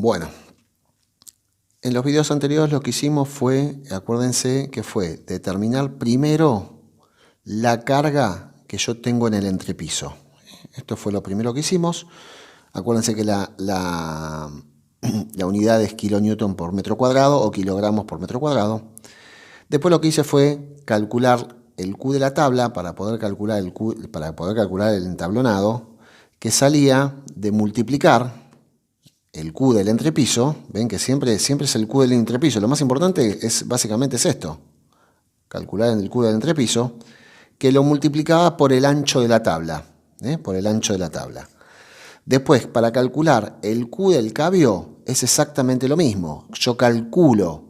Bueno, en los videos anteriores lo que hicimos fue, acuérdense que fue determinar primero la carga que yo tengo en el entrepiso. Esto fue lo primero que hicimos. Acuérdense que la unidad es kilonewton por metro cuadrado o kilogramos por metro cuadrado. Después lo que hice fue calcular el Q de la tabla para poder calcular el entablonado, que salía de multiplicar el Q del entrepiso. Ven que siempre es el Q del entrepiso. Lo más importante básicamente es esto. Calcular el Q del entrepiso, que lo multiplicaba por el ancho de la tabla. Por el ancho de la tabla. Después, para calcular el Q del cabio, es exactamente lo mismo. Yo calculo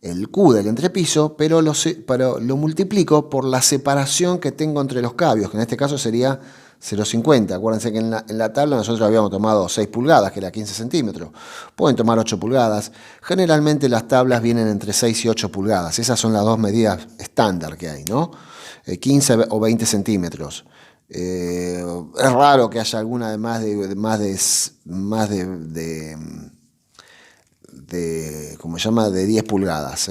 el Q del entrepiso, pero lo multiplico por la separación que tengo entre los cabios, que en este caso sería 0,50. Acuérdense que en la tabla nosotros habíamos tomado 6 pulgadas, que era 15 centímetros. Pueden tomar 8 pulgadas. Generalmente las tablas vienen entre 6 y 8 pulgadas. Esas son las dos medidas estándar que hay, ¿no? 15 o 20 centímetros. Es raro que haya alguna de más ¿cómo se llama? De 10 pulgadas.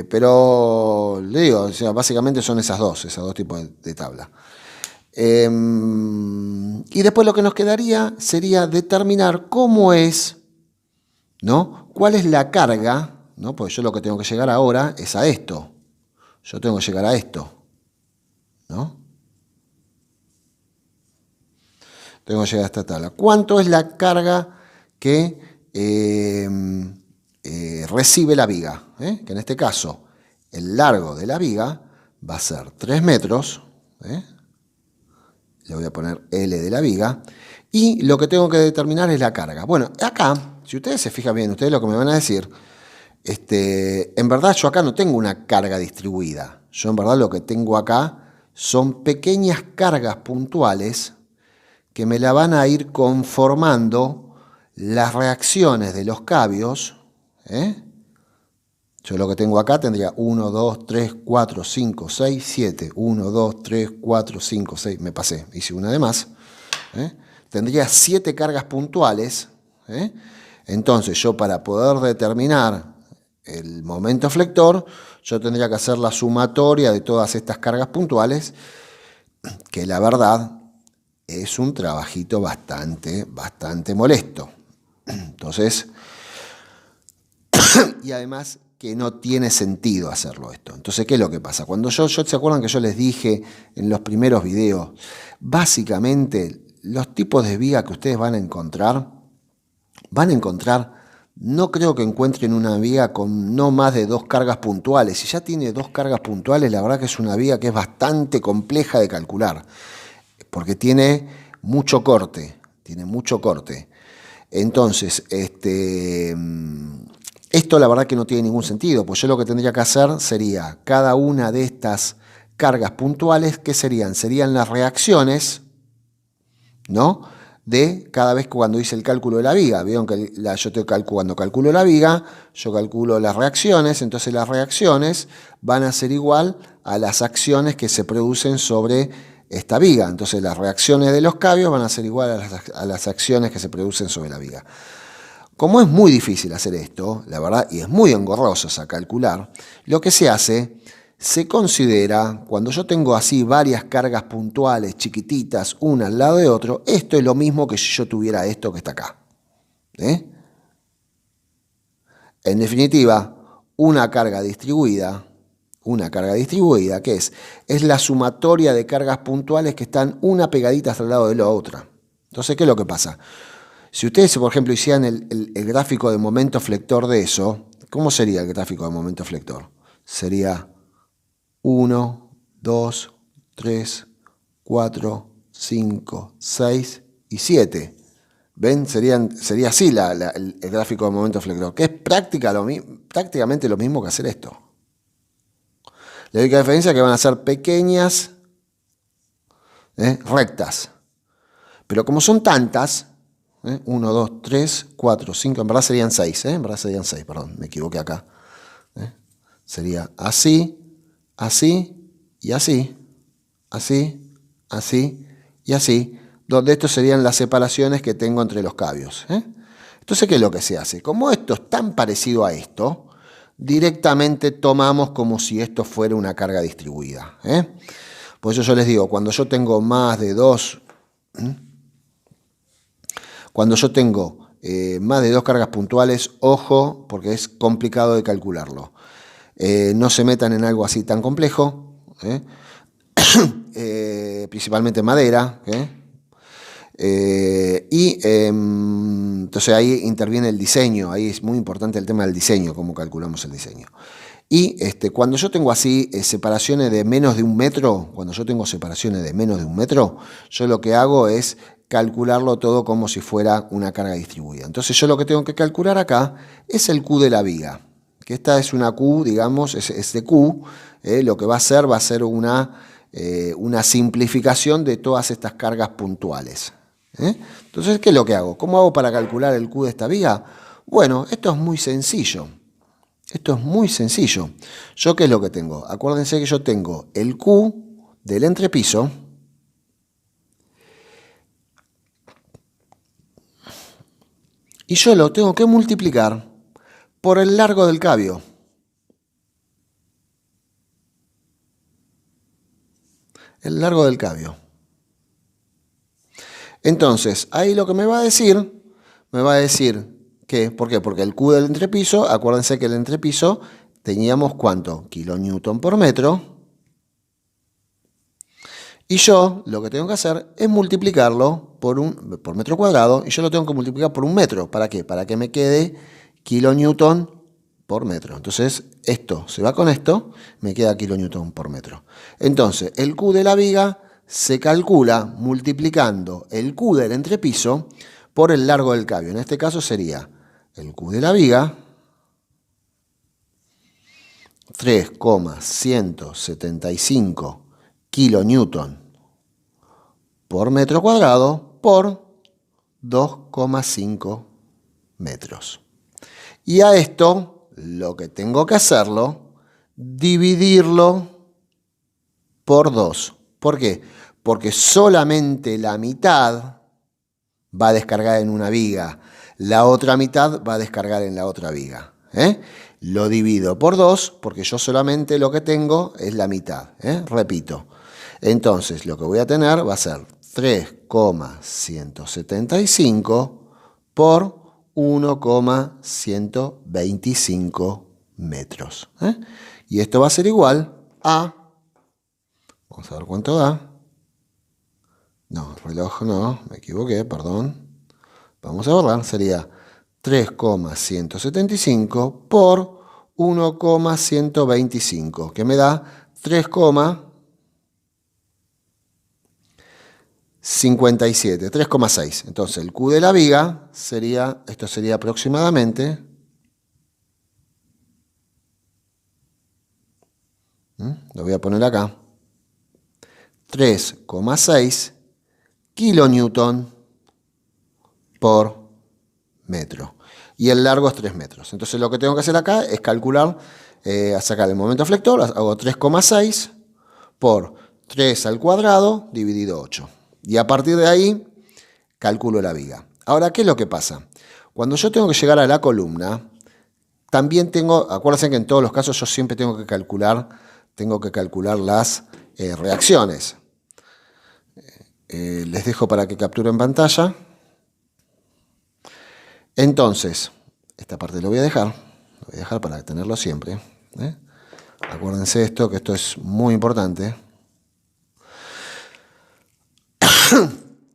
Pero le digo, o sea, básicamente son esos dos tipos de tabla. Y después lo que nos quedaría sería determinar cómo es, ¿no? ¿Cuál es la carga? ¿No? Porque yo lo que tengo que llegar ahora es a esto. Yo tengo que llegar a esto, ¿no? Tengo que llegar a esta tabla. ¿Cuánto es la carga que recibe la viga? Que en este caso el largo de la viga va a ser 3 metros. Le voy a poner L de la viga. Y lo que tengo que determinar es la carga. Bueno, acá, si ustedes se fijan bien, ustedes lo que me van a decir, en verdad yo acá no tengo una carga distribuida. Yo en verdad lo que tengo acá son pequeñas cargas puntuales que me la van a ir conformando las reacciones de los cabios. Yo lo que tengo acá tendría 1, 2, 3, 4, 5, 6, 7. 1, 2, 3, 4, 5, 6. Me pasé, hice una de más. Tendría 7 cargas puntuales. Entonces yo para poder determinar el momento flector, yo tendría que hacer la sumatoria de todas estas cargas puntuales, que la verdad es un trabajito bastante molesto. Entonces, y además que no tiene sentido hacerlo esto. Entonces, ¿qué es lo que pasa? Cuando ¿se acuerdan que yo les dije en los primeros videos? Básicamente, los tipos de viga que ustedes van a encontrar, no creo que encuentren una viga con no más de 2 cargas puntuales. Si ya tiene 2 cargas puntuales, la verdad que es una viga que es bastante compleja de calcular, porque tiene mucho corte. Entonces, esto la verdad que no tiene ningún sentido, pues yo lo que tendría que hacer sería cada una de estas cargas puntuales, ¿qué serían? Serían las reacciones, ¿no? De cada vez cuando hice el cálculo de la viga. Vieron que cuando calculo la viga, yo calculo las reacciones, entonces las reacciones van a ser igual a las acciones que se producen sobre esta viga. Entonces las reacciones de los cabios van a ser igual a las acciones que se producen sobre la viga. Como es muy difícil hacer esto, la verdad, y es muy engorroso a calcular, lo que se hace, se considera, cuando yo tengo así varias cargas puntuales, chiquititas, una al lado de otro, esto es lo mismo que si yo tuviera esto que está acá. En definitiva, una carga distribuida, ¿qué es? Es la sumatoria de cargas puntuales que están una pegaditas al lado de la otra. Entonces, ¿qué es lo que pasa? Si ustedes, por ejemplo, hicieran el gráfico de momento flector de eso, ¿cómo sería el gráfico de momento flector? Sería 1, 2, 3, 4, 5, 6 y 7. ¿Ven? Sería así el gráfico de momento flector, que es prácticamente lo mismo que hacer esto. La única diferencia es que van a ser pequeñas rectas. Pero como son tantas, 1, 2, 3, 4, 5, en verdad serían 6, perdón, me equivoqué acá. Sería así, así y así, así, así y así, donde estos serían las separaciones que tengo entre los cabios. Entonces, ¿qué es lo que se hace? Como esto es tan parecido a esto, directamente tomamos como si esto fuera una carga distribuida. Por eso yo les digo, cuando yo tengo más de dos, cargas puntuales, ojo, porque es complicado de calcularlo. No se metan en algo así tan complejo, principalmente madera, entonces ahí interviene el diseño, ahí es muy importante el tema del diseño, cómo calculamos el diseño. Y cuando yo tengo así separaciones de menos de 1 metro, yo lo que hago es calcularlo todo como si fuera una carga distribuida. Entonces yo lo que tengo que calcular acá es el Q de la viga, que esta es una Q, digamos, este Q, lo que va a ser una simplificación de todas estas cargas puntuales. Entonces, ¿qué es lo que hago? ¿Cómo hago para calcular el Q de esta viga? Bueno, esto es muy sencillo. ¿Yo qué es lo que tengo? Acuérdense que yo tengo el Q del entrepiso y yo lo tengo que multiplicar por el largo del cabio. El largo del cabio. Entonces, ahí lo que me va a decir que, ¿por qué? Porque el Q del entrepiso, acuérdense que el entrepiso teníamos ¿cuánto? Kilonewton por metro. Y yo lo que tengo que hacer es multiplicarlo por metro cuadrado, y yo lo tengo que multiplicar por 1 metro. ¿Para qué? Para que me quede kilonewton por metro. Entonces, esto se va con esto, me queda kilonewton por metro. Entonces, el Q de la viga se calcula multiplicando el Q del entrepiso por el largo del cabio. En este caso sería el Q de la viga, 3,175 kilonewton por metro cuadrado por 2,5 metros. Y a esto lo que tengo que hacerlo, dividirlo por 2. ¿Por qué? Porque solamente la mitad va a descargar en una viga, la otra mitad va a descargar en la otra viga. Lo divido por 2 porque yo solamente lo que tengo es la mitad. Repito. Entonces lo que voy a tener va a ser 3,175 por 1,125 metros. Y esto va a ser igual a... Vamos a ver cuánto da. No, el reloj no, me equivoqué, perdón. Vamos a borrar, sería 3,175 por 1,125, que me da 3,57, 3,6. Entonces el Q de la viga sería, esto sería aproximadamente, lo voy a poner acá, 3,6 kilonewton por metro. Y el largo es 3 metros. Entonces lo que tengo que hacer acá es calcular, sacar el momento flector, hago 3,6 por 3 al cuadrado dividido 8. Y a partir de ahí calculo la viga. Ahora, ¿qué es lo que pasa? Cuando yo tengo que llegar a la columna, también tengo, acuérdense que en todos los casos yo siempre tengo que calcular las reacciones. Les dejo para que capturen pantalla. Entonces, esta parte lo voy a dejar para tenerlo siempre. Acuérdense esto, que esto es muy importante.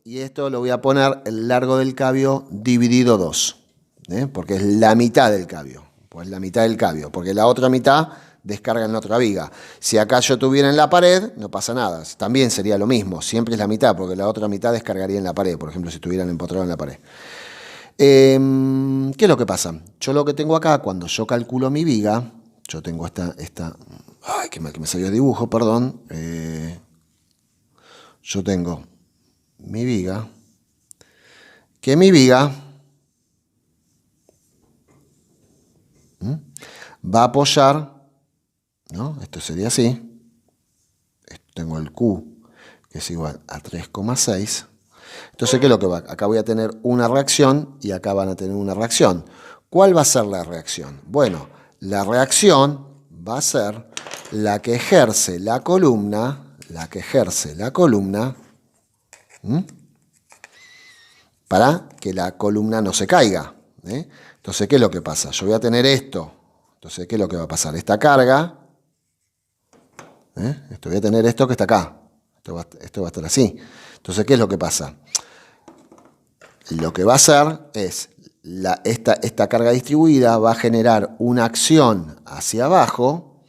Y esto lo voy a poner el largo del cabio dividido 2, porque es la mitad del cabio. Pues la mitad del cabio, porque la otra mitad descarga en la otra viga. Si acá yo tuviera en la pared, no pasa nada. También sería lo mismo, siempre es la mitad, porque la otra mitad descargaría en la pared, por ejemplo, si estuvieran empotrados en la pared. ¿Qué es lo que pasa? Yo lo que tengo acá, cuando yo calculo mi viga, yo tengo esta ay, qué mal que me salió el dibujo, perdón. Yo tengo mi viga, que mi viga va a apoyar, ¿no? Esto sería así. Tengo el Q, que es igual a 3,6. Entonces, ¿qué es lo que va? Acá voy a tener una reacción y acá van a tener una reacción. ¿Cuál va a ser la reacción? Bueno, la reacción va a ser la que ejerce la columna, para que la columna no se caiga. Entonces, ¿qué es lo que pasa? Yo voy a tener esto. Entonces, ¿qué es lo que va a pasar? Esta carga, voy a tener esto que está acá. Esto va a estar así. Entonces, ¿qué es lo que pasa? Lo que va a hacer es, esta carga distribuida va a generar una acción hacia abajo,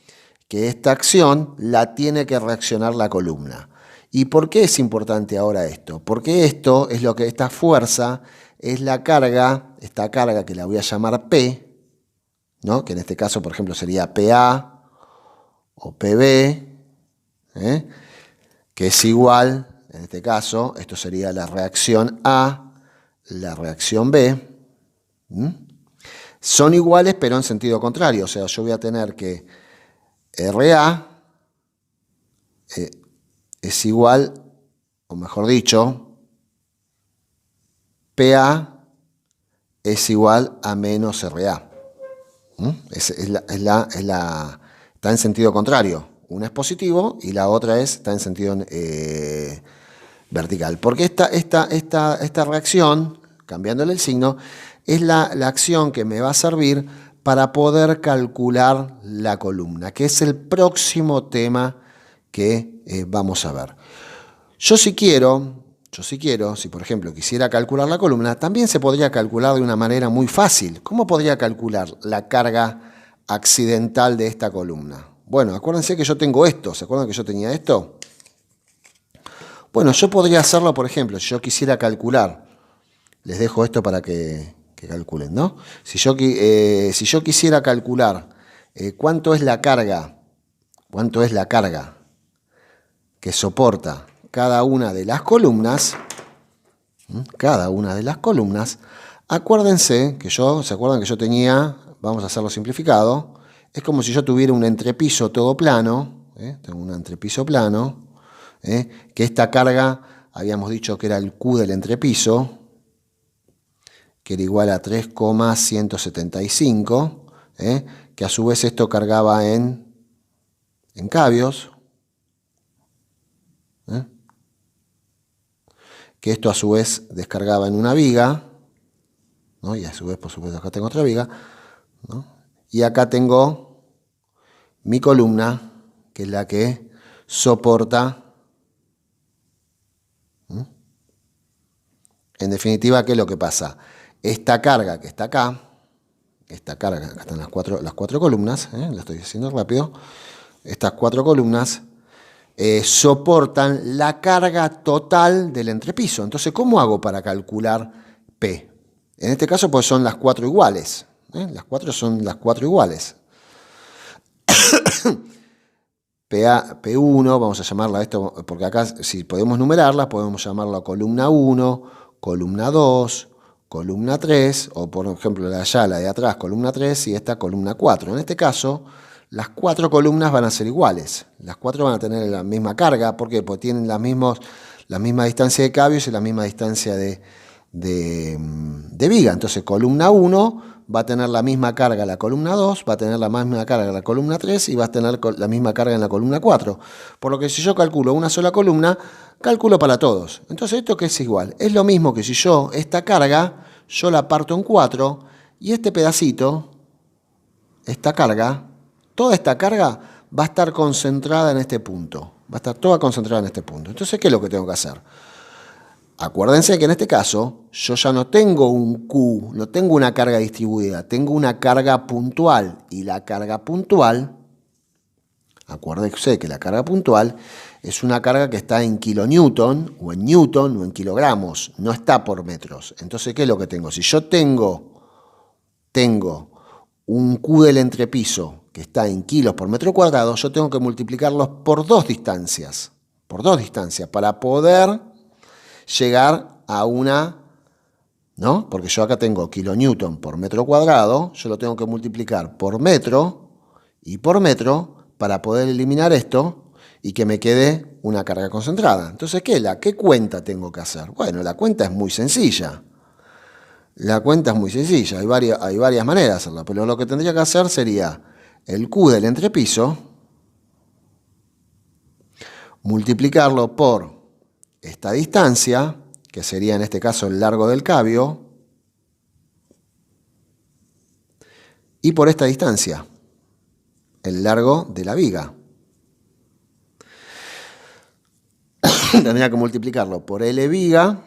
que esta acción la tiene que reaccionar la columna. ¿Y por qué es importante ahora esto? Porque esto es lo que, esta fuerza es la carga, esta carga que la voy a llamar P, ¿no? Que en este caso, por ejemplo, sería PA o PB, que es igual, en este caso, esto sería la reacción A, la reacción B. Son iguales, pero en sentido contrario. O sea, yo voy a tener que RA es igual, o mejor dicho, PA es igual a menos RA. Está en sentido contrario. Una es positivo y la otra está en sentido vertical. Porque esta reacción, cambiándole el signo, es la acción que me va a servir para poder calcular la columna, que es el próximo tema que vamos a ver. Yo si quiero, si por ejemplo quisiera calcular la columna, también se podría calcular de una manera muy fácil. ¿Cómo podría calcular la carga accidental de esta columna? Bueno, acuérdense que yo tengo esto. ¿Se acuerdan que yo tenía esto? Bueno, yo podría hacerlo, por ejemplo, si yo quisiera calcular. Les dejo esto para que calculen, ¿no? Si yo quisiera calcular cuánto es la carga que soporta cada una de las columnas, acuérdense que ¿se acuerdan que yo tenía, vamos a hacerlo simplificado, es como si yo tuviera un entrepiso todo plano, tengo un entrepiso plano, que esta carga, habíamos dicho que era el Q del entrepiso, que era igual a 3,175, que a su vez esto cargaba en cavios, que esto a su vez descargaba en una viga, ¿no? Y a su vez, por supuesto, acá tengo otra viga, ¿no? Y acá tengo mi columna, que es la que soporta, en definitiva, ¿qué es lo que pasa? Esta carga que está acá, acá están las cuatro columnas, lo estoy haciendo rápido, estas 4 columnas soportan la carga total del entrepiso. Entonces, ¿cómo hago para calcular P? En este caso, pues son las 4 iguales. Las 4 son las 4 iguales. P1, vamos a llamarla esto, porque acá si podemos numerarla, podemos llamarla columna 1, columna 2, columna 3, o por ejemplo la de atrás, columna 3, y esta columna 4. En este caso, las 4 columnas van a ser iguales. Las 4 van a tener la misma carga. ¿Por qué? Porque tienen la misma distancia de cavios y la misma distancia de viga. Entonces, columna 1 va a tener la misma carga la columna 2, va a tener la misma carga la columna 3 y va a tener la misma carga en la columna 4. Por lo que si yo calculo una sola columna, calculo para todos. Entonces, ¿esto qué es igual? Es lo mismo que si esta carga, yo la parto en 4 y este pedacito, toda esta carga va a estar concentrada en este punto. Va a estar toda concentrada en este punto. Entonces, ¿qué es lo que tengo que hacer? Acuérdense que en este caso, yo ya no tengo un Q, no tengo una carga distribuida, tengo una carga puntual. Y la carga puntual, acuérdense que la carga puntual es una carga que está en kilonewton, o en newton, o en kilogramos, no está por metros. Entonces, ¿qué es lo que tengo? Si yo tengo un Q del entrepiso que está en kilos por metro cuadrado, yo tengo que multiplicarlos por 2 distancias. Para poder llegar a una, ¿no? Porque yo acá tengo kilonewton por metro cuadrado, yo lo tengo que multiplicar por metro y por metro para poder eliminar esto y que me quede una carga concentrada. Entonces, ¿qué cuenta tengo que hacer? Bueno, la cuenta es muy sencilla. La cuenta es muy sencilla, hay varias maneras de hacerla, pero lo que tendría que hacer sería el Q del entrepiso, multiplicarlo por esta distancia, que sería en este caso el largo del cambio, y por esta distancia, el largo de la viga. Tendría que multiplicarlo por L viga,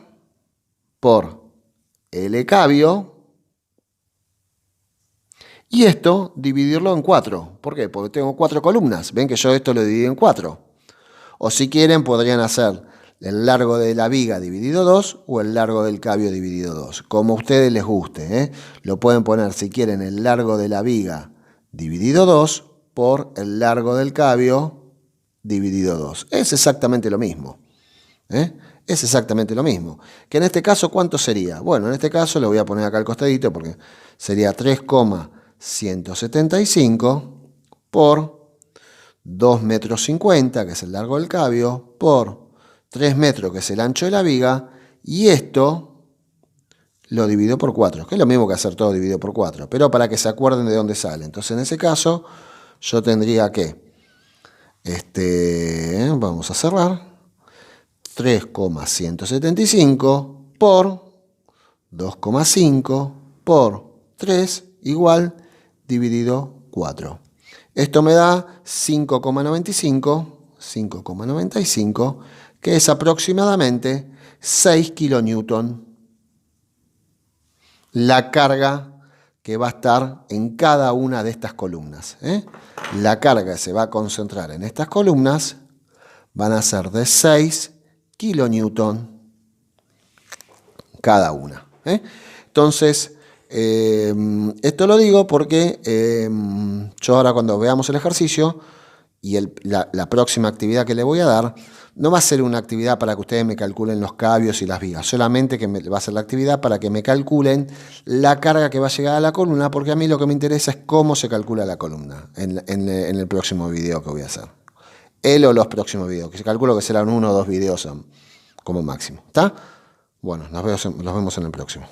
por L cambio, y esto dividirlo en 4. ¿Por qué? Porque tengo 4 columnas. Ven que yo esto lo divido en 4. O si quieren podrían hacer el largo de la viga dividido 2 o el largo del cambio dividido 2. Como a ustedes les guste, ¿eh? Lo pueden poner si quieren el largo de la viga dividido 2 por el largo del cambio dividido 2. Es exactamente lo mismo. Es exactamente lo mismo. Que en este caso, ¿cuánto sería? Bueno, en este caso le voy a poner acá al costadito porque sería 3,175 por 2,50 metros, que es el largo del cambio, por 3 metros, que es el ancho de la viga, y esto lo divido por 4, que es lo mismo que hacer todo dividido por 4, pero para que se acuerden de dónde sale. Entonces, en ese caso, yo tendría que, vamos a cerrar, 3,175 por 2,5 por 3 igual dividido 4. Esto me da 5,95, que es aproximadamente 6 kilonewton la carga que va a estar en cada una de estas columnas. La carga se va a concentrar en estas columnas, van a ser de 6 kilonewton cada una. Entonces, esto lo digo porque yo ahora cuando veamos el ejercicio y la próxima actividad que le voy a dar, no va a ser una actividad para que ustedes me calculen los cabios y las vigas, solamente que va a ser la actividad para que me calculen la carga que va a llegar a la columna, porque a mí lo que me interesa es cómo se calcula la columna en el próximo video que voy a hacer. O los próximos videos, que se calculo que serán 1 o 2 videos como máximo. ¿Está? Bueno, nos vemos en el próximo.